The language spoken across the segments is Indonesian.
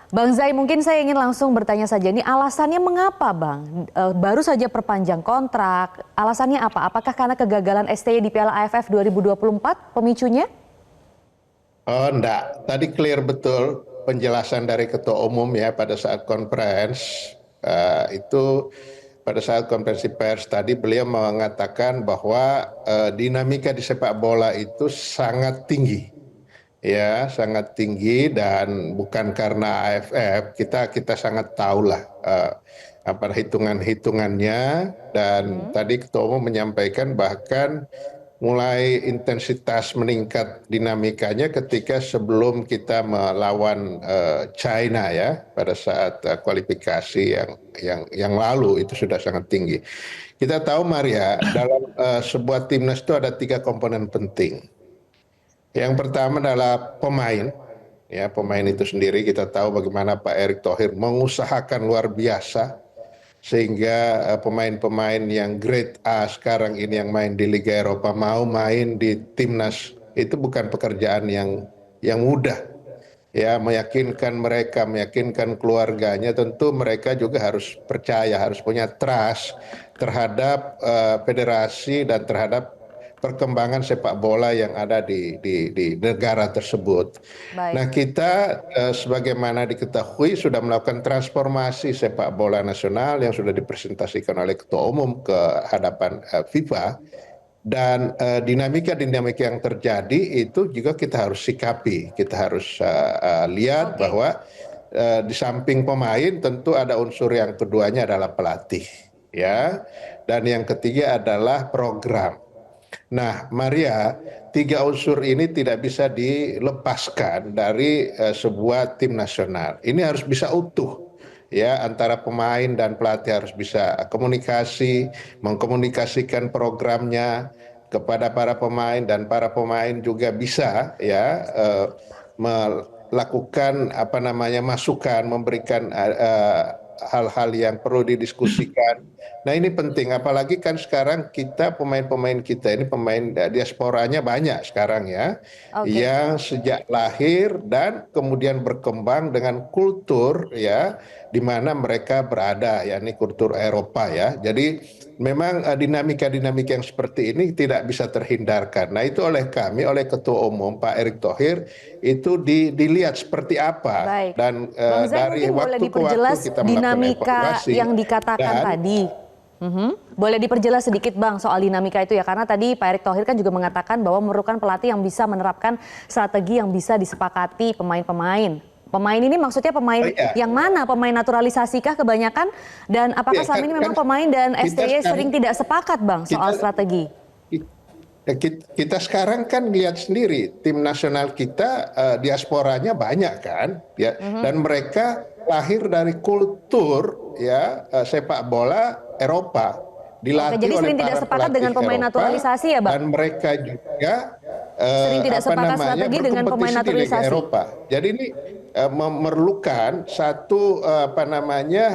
Bang Zai, mungkin saya ingin langsung bertanya saja, ini alasannya mengapa Bang? Baru saja perpanjang kontrak, alasannya apa? Apakah karena kegagalan STY di Piala AFF 2024 pemicunya? Oh, enggak. Tadi clear betul penjelasan dari Ketua Umum ya pada saat konferensi. Itu pada saat konferensi pers tadi beliau mengatakan bahwa dinamika di sepak bola itu sangat tinggi. Ya, sangat tinggi dan bukan karena AFF, kita sangat tahulah apa hitungan-hitungannya dan tadi Ketua Umum menyampaikan bahkan mulai intensitas meningkat dinamikanya ketika sebelum kita melawan China ya pada saat kualifikasi yang lalu itu sudah sangat tinggi. Kita tahu Maria dalam sebuah timnas itu ada tiga komponen penting. Yang pertama adalah pemain. Ya, pemain itu sendiri kita tahu bagaimana Pak Erick Thohir mengusahakan luar biasa sehingga pemain-pemain yang grade A sekarang ini yang main di Liga Eropa mau main di timnas itu bukan pekerjaan yang mudah. Ya, meyakinkan mereka, meyakinkan keluarganya, tentu mereka juga harus percaya, harus punya trust terhadap federasi dan terhadap perkembangan sepak bola yang ada di negara tersebut. Baik, Nah, kita sebagaimana diketahui sudah melakukan transformasi sepak bola nasional yang sudah dipresentasikan oleh Ketua Umum ke hadapan FIFA dan dinamika-dinamika yang terjadi itu juga kita harus sikapi, kita harus lihat oke. bahwa di samping pemain tentu ada unsur yang keduanya adalah pelatih, ya, dan yang ketiga adalah program. Nah, Maria, tiga unsur ini tidak bisa dilepaskan dari sebuah tim nasional. Ini harus bisa utuh, ya, antara pemain dan pelatih harus bisa komunikasi, mengkomunikasikan programnya kepada para pemain dan para pemain juga bisa, ya, melakukan apa namanya masukan, memberikan hal-hal yang perlu didiskusikan. Nah, ini penting, apalagi kan sekarang kita pemain-pemain kita ini pemain diasporanya banyak sekarang ya, Oke. yang sejak lahir dan kemudian berkembang dengan kultur ya di mana mereka berada, yakni kultur Eropa ya. Jadi memang dinamika-dinamika yang seperti ini tidak bisa terhindarkan. Nah, itu oleh kami, oleh Ketua Umum Pak Erick Thohir itu dilihat seperti apa Baik, dan Bang Zai dari mungkin boleh waktu ke waktu diperjelas kita melakukan dinamika evaluasi yang dikatakan dan tadi. Boleh diperjelas sedikit Bang soal dinamika itu ya, karena tadi Pak Erick Thohir kan juga mengatakan bahwa memerlukan pelatih yang bisa menerapkan strategi yang bisa disepakati pemain-pemain. Pemain ini maksudnya oh pemain ya, yang mana? Pemain naturalisasikah kebanyakan? Dan apakah ya selama ini kan memang pemain dan kita STY sekarang sering tidak sepakat Bang soal kita strategi? kita sekarang kan lihat sendiri tim nasional kita diasporanya banyak kan ya dan mereka lahir dari kultur ya sepak bola Eropa Oke, dilatih jadi oleh sering tidak para sepakat dengan pelatih pemain Eropa naturalisasi ya Bang? dan mereka juga Sering tidak apa sepakat namanya strategi dengan pemain berkompetisi di Liga naturalisasi? Eropa. Jadi ini memerlukan satu apa namanya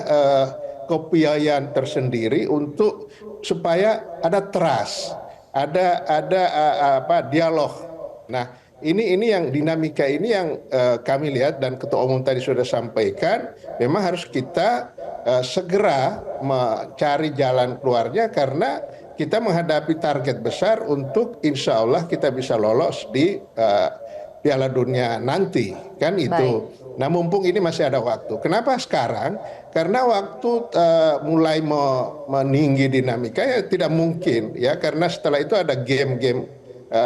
kepiawaian tersendiri untuk supaya ada trust, ada apa dialog. Nah, ini yang dinamika ini yang kami lihat dan Ketua Umum tadi sudah sampaikan, memang harus kita segera mencari jalan keluarnya karena kita menghadapi target besar untuk insya Allah kita bisa lolos di Piala Dunia nanti, kan Baik. itu. Nah, mumpung ini masih ada waktu. Kenapa sekarang? Karena waktu mulai meninggi dinamika ya tidak mungkin ya karena setelah itu ada game-game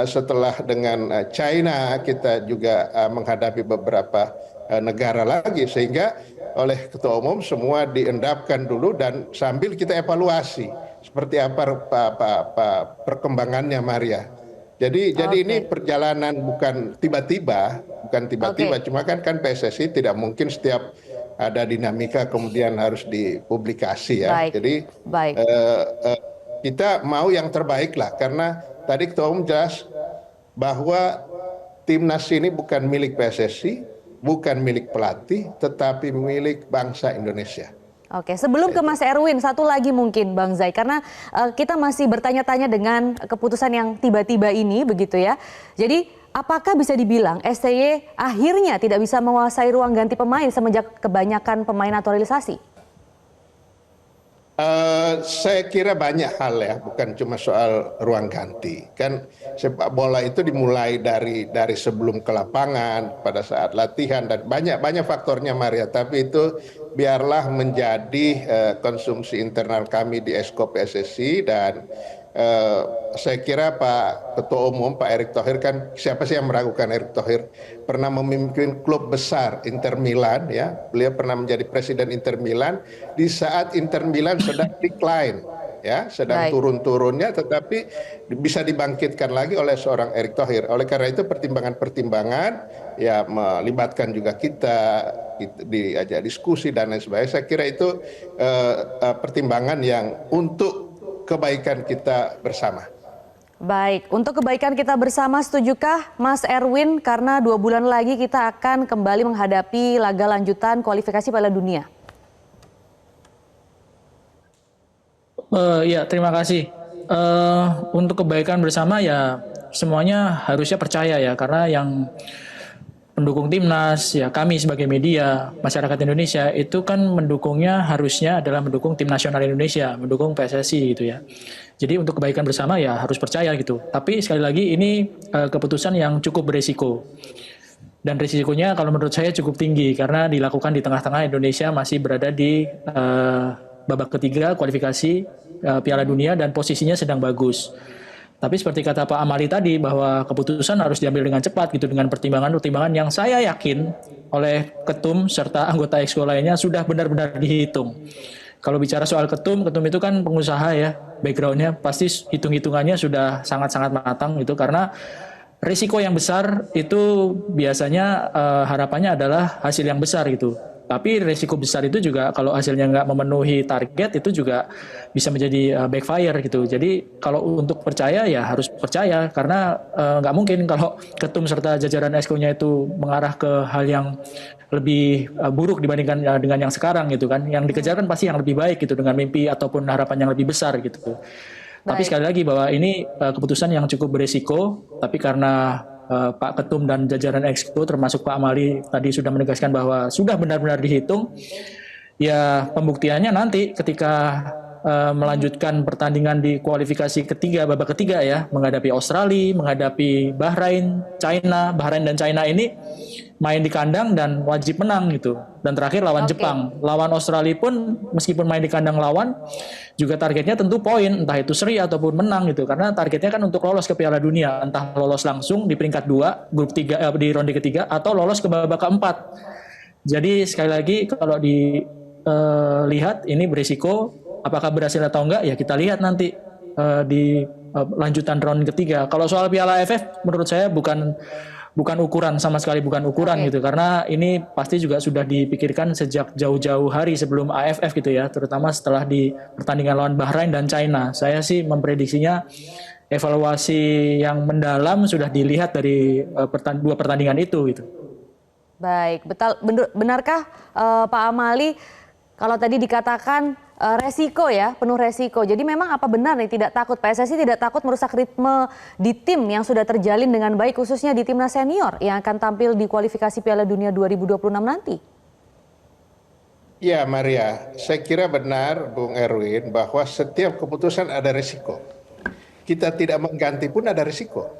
setelah dengan China kita juga menghadapi beberapa negara lagi sehingga oleh Ketua Umum semua diendapkan dulu dan sambil kita evaluasi seperti apa perkembangannya Maria. Jadi ini Oke. perjalanan bukan tiba-tiba, Oke. cuma kan PSSI tidak mungkin setiap ada dinamika kemudian harus dipublikasi ya. Baik. Jadi Baik. eh, eh, kita mau yang terbaik lah karena tadi Ketua Umum jelas bahwa timnas ini bukan milik PSSI, bukan milik pelatih, tetapi milik bangsa Indonesia. Oke, sebelum ke Mas Erwin, satu lagi mungkin Bang Zai, karena kita masih bertanya-tanya dengan keputusan yang tiba-tiba ini begitu ya. Jadi apakah bisa dibilang STY akhirnya tidak bisa menguasai ruang ganti pemain semenjak kebanyakan pemain naturalisasi? Saya kira banyak hal ya, bukan cuma soal ruang ganti. Kan sepak bola itu dimulai dari sebelum ke lapangan, pada saat latihan dan banyak faktornya Maria. Tapi itu biarlah menjadi konsumsi internal kami di Esko PSSI dan eh, saya kira Pak Ketua Umum Pak Erick Thohir kan siapa sih yang meragukan Erick Thohir pernah memimpin klub besar Inter Milan ya. Beliau pernah menjadi presiden Inter Milan di saat Inter Milan sedang decline ya, sedang Baik. turun-turunnya tetapi bisa dibangkitkan lagi oleh seorang Erick Thohir. Oleh karena itu pertimbangan-pertimbangan ya melibatkan juga kita diajak diskusi dan lain sebagainya. Saya kira itu pertimbangan yang untuk kebaikan kita bersama. Baik, untuk kebaikan kita bersama, setujukah Mas Erwin karena 2 bulan lagi kita akan kembali menghadapi laga lanjutan kualifikasi Piala Dunia? Ya, terima kasih. Untuk kebaikan bersama ya semuanya harusnya percaya ya, karena yang pendukung timnas, ya kami sebagai media, masyarakat Indonesia itu kan mendukungnya harusnya adalah mendukung tim nasional Indonesia, mendukung PSSI gitu ya. Jadi untuk kebaikan bersama ya harus percaya gitu. Tapi sekali lagi ini keputusan yang cukup beresiko. Dan risikonya kalau menurut saya cukup tinggi karena dilakukan di tengah-tengah Indonesia masih berada di babak ketiga kualifikasi Piala Dunia dan posisinya sedang bagus. Tapi seperti kata Pak Amali tadi bahwa keputusan harus diambil dengan cepat gitu dengan pertimbangan-pertimbangan yang saya yakin oleh ketum serta anggota exco lainnya sudah benar-benar dihitung. Kalau bicara soal ketum itu kan pengusaha ya, backgroundnya pasti hitung-hitungannya sudah sangat-sangat matang gitu karena risiko yang besar itu biasanya harapannya adalah hasil yang besar gitu. Tapi risiko besar itu juga kalau hasilnya nggak memenuhi target itu juga bisa menjadi backfire gitu. Jadi kalau untuk percaya ya harus percaya karena nggak mungkin kalau ketum serta jajaran exco-nya itu mengarah ke hal yang lebih buruk dibandingkan dengan yang sekarang gitu kan. Yang dikejar kan pasti yang lebih baik gitu dengan mimpi ataupun harapan yang lebih besar gitu. Tapi Baik. sekali lagi bahwa ini keputusan yang cukup beresiko, tapi karena Pak Ketum dan jajaran Exco termasuk Pak Amali tadi sudah menegaskan bahwa sudah benar-benar dihitung, ya pembuktiannya nanti ketika melanjutkan pertandingan di kualifikasi ketiga, babak ketiga ya, menghadapi Australia, menghadapi Bahrain dan China ini main di kandang dan wajib menang gitu. Dan terakhir lawan Oke. Jepang. Lawan Australia pun meskipun main di kandang lawan, juga targetnya tentu poin, entah itu seri ataupun menang gitu. Karena targetnya kan untuk lolos ke Piala Dunia, entah lolos langsung di peringkat 2, grup 3 di ronde ketiga atau lolos ke babak keempat. Jadi sekali lagi kalau dilihat ini berisiko, apakah berhasil atau enggak ya kita lihat nanti di lanjutan round ketiga. Kalau soal Piala AFF menurut saya bukan ukuran, sama sekali bukan ukuran Oke. gitu, karena ini pasti juga sudah dipikirkan sejak jauh-jauh hari sebelum AFF gitu ya, terutama setelah di pertandingan lawan Bahrain dan China. Saya sih memprediksinya evaluasi yang mendalam sudah dilihat dari dua pertandingan itu gitu. Baik, benarkah Pak Amali kalau tadi dikatakan resiko ya, penuh resiko. Jadi memang apa benar nih tidak takut PSSI tidak takut merusak ritme di tim yang sudah terjalin dengan baik khususnya di timnas senior yang akan tampil di kualifikasi Piala Dunia 2026 nanti? Ya Maria, saya kira benar Bung Erwin bahwa setiap keputusan ada resiko. Kita tidak mengganti pun ada risiko.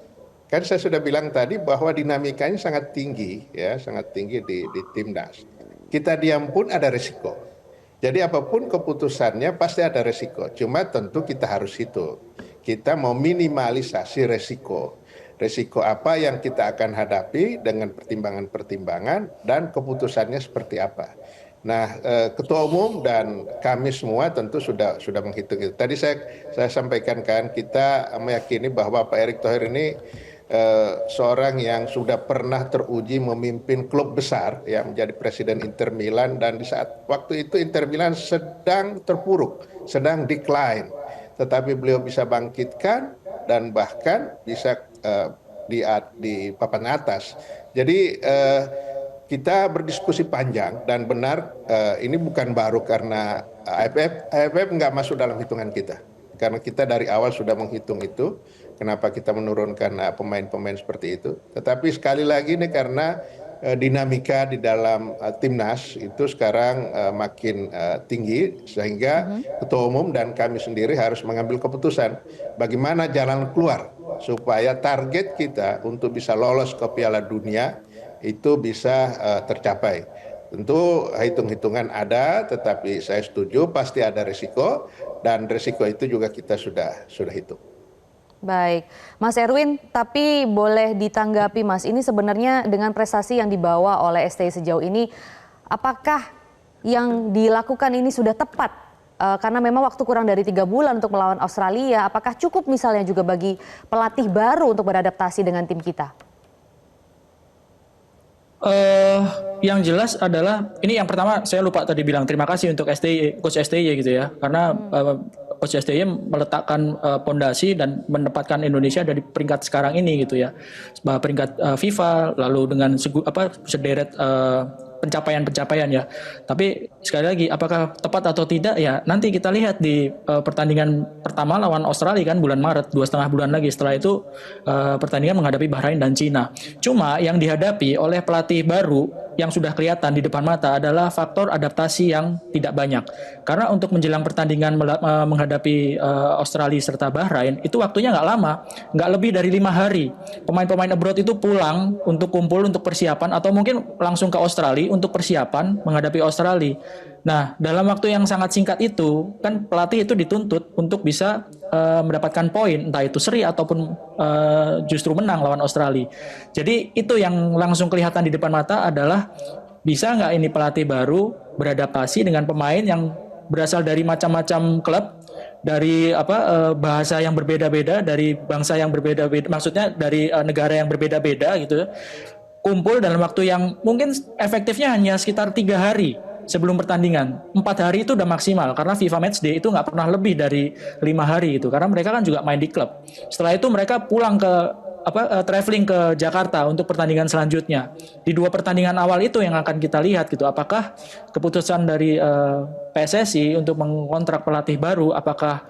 Kan saya sudah bilang tadi bahwa dinamikanya sangat tinggi ya, sangat tinggi di timnas. Kita diam pun ada risiko. Jadi apapun keputusannya pasti ada risiko. Cuma tentu kita harus hitung. Kita mau minimalisasi risiko. Risiko apa yang kita akan hadapi dengan pertimbangan-pertimbangan dan keputusannya seperti apa. Nah, Ketua Umum dan kami semua tentu sudah menghitung itu. Tadi saya sampaikan kan kita meyakini bahwa Pak Erick Thohir ini seorang yang sudah pernah teruji memimpin klub besar ya, menjadi presiden Inter Milan dan di saat waktu itu Inter Milan sedang terpuruk, sedang decline. Tetapi beliau bisa bangkitkan dan bahkan bisa di papan atas. Jadi kita berdiskusi panjang dan benar ini bukan baru karena AFF nggak masuk dalam hitungan kita. Karena kita dari awal sudah menghitung itu kenapa kita menurunkan pemain-pemain seperti itu. Tetapi sekali lagi ini karena dinamika di dalam timnas itu sekarang makin tinggi, sehingga ketua umum dan kami sendiri harus mengambil keputusan bagaimana jalan keluar supaya target kita untuk bisa lolos ke Piala Dunia itu bisa tercapai. Tentu hitung-hitungan ada, tetapi saya setuju pasti ada risiko, dan risiko itu juga kita sudah hitung. Baik, Mas Erwin, tapi boleh ditanggapi Mas, ini sebenarnya dengan prestasi yang dibawa oleh STY sejauh ini, apakah yang dilakukan ini sudah tepat? Karena memang waktu kurang dari 3 bulan untuk melawan Australia, apakah cukup misalnya juga bagi pelatih baru untuk beradaptasi dengan tim kita? Yang jelas adalah, ini yang pertama saya lupa tadi bilang, terima kasih untuk STY, Coach STY gitu ya, karena Coach STY meletakkan pondasi dan menempatkan Indonesia dari peringkat sekarang ini gitu ya, peringkat FIFA, lalu dengan sederet pencapaian-pencapaian ya. Tapi sekali lagi, apakah tepat atau tidak ya nanti kita lihat di pertandingan pertama lawan Australia kan bulan Maret, 2,5 bulan lagi. Setelah itu pertandingan menghadapi Bahrain dan Cina. Cuma yang dihadapi oleh pelatih baru yang sudah kelihatan di depan mata adalah faktor adaptasi yang tidak banyak. Karena untuk menjelang pertandingan menghadapi Australia serta Bahrain, itu waktunya nggak lama, nggak lebih dari 5 hari. Pemain-pemain abroad itu pulang untuk kumpul untuk persiapan, atau mungkin langsung ke Australia untuk persiapan menghadapi Australia. Nah, dalam waktu yang sangat singkat itu, kan pelatih itu dituntut untuk bisa mendapatkan poin, entah itu seri ataupun justru menang lawan Australia. Jadi itu yang langsung kelihatan di depan mata adalah bisa nggak ini pelatih baru beradaptasi dengan pemain yang berasal dari macam-macam klub, dari bahasa yang berbeda-beda, dari bangsa yang berbeda-beda, maksudnya dari negara yang berbeda-beda gitu, kumpul dalam waktu yang mungkin efektifnya hanya sekitar 3 hari sebelum pertandingan. 4 hari itu udah maksimal, karena FIFA Matchday itu nggak pernah lebih dari 5 hari itu, karena mereka kan juga main di klub. Setelah itu mereka pulang ke traveling ke Jakarta untuk pertandingan selanjutnya. Di 2 pertandingan awal itu yang akan kita lihat gitu, apakah keputusan dari PSSI untuk mengontrak pelatih baru apakah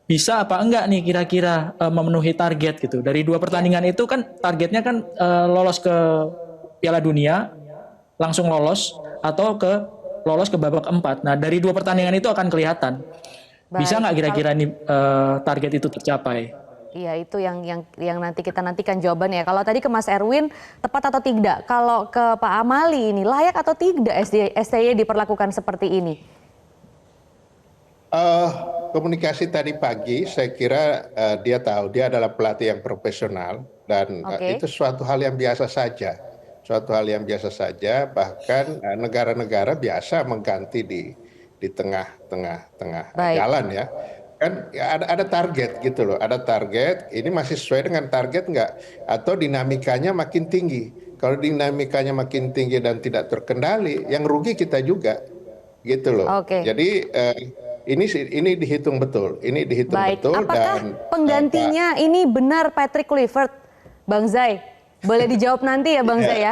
bisa apa enggak nih kira-kira memenuhi target gitu. Dari 2 pertandingan itu kan targetnya kan lolos ke Piala Dunia, langsung lolos, atau lolos ke babak 4. Nah, dari 2 pertandingan itu akan kelihatan. Bisa nggak kira-kira nih target itu tercapai? Iya, itu yang nanti kita nantikan jawabannya. Kalau tadi ke Mas Erwin, tepat atau tidak? Kalau ke Pak Amali ini, layak atau tidak STY diperlakukan seperti ini? Komunikasi tadi pagi, saya kira dia tahu, dia adalah pelatih yang profesional, dan itu suatu hal yang biasa saja. Suatu hal yang biasa saja, bahkan negara-negara biasa mengganti di tengah jalan ya. Kan ya ada target gitu loh, ada target, ini masih sesuai dengan target nggak? Atau dinamikanya makin tinggi. Kalau dinamikanya makin tinggi dan tidak terkendali, yang rugi kita juga gitu loh. Jadi ini dihitung betul, ini dihitung betul. Apakah penggantinya ini benar Patrick Kluivert, Bang Zai? Boleh dijawab nanti ya Bang Zai ya.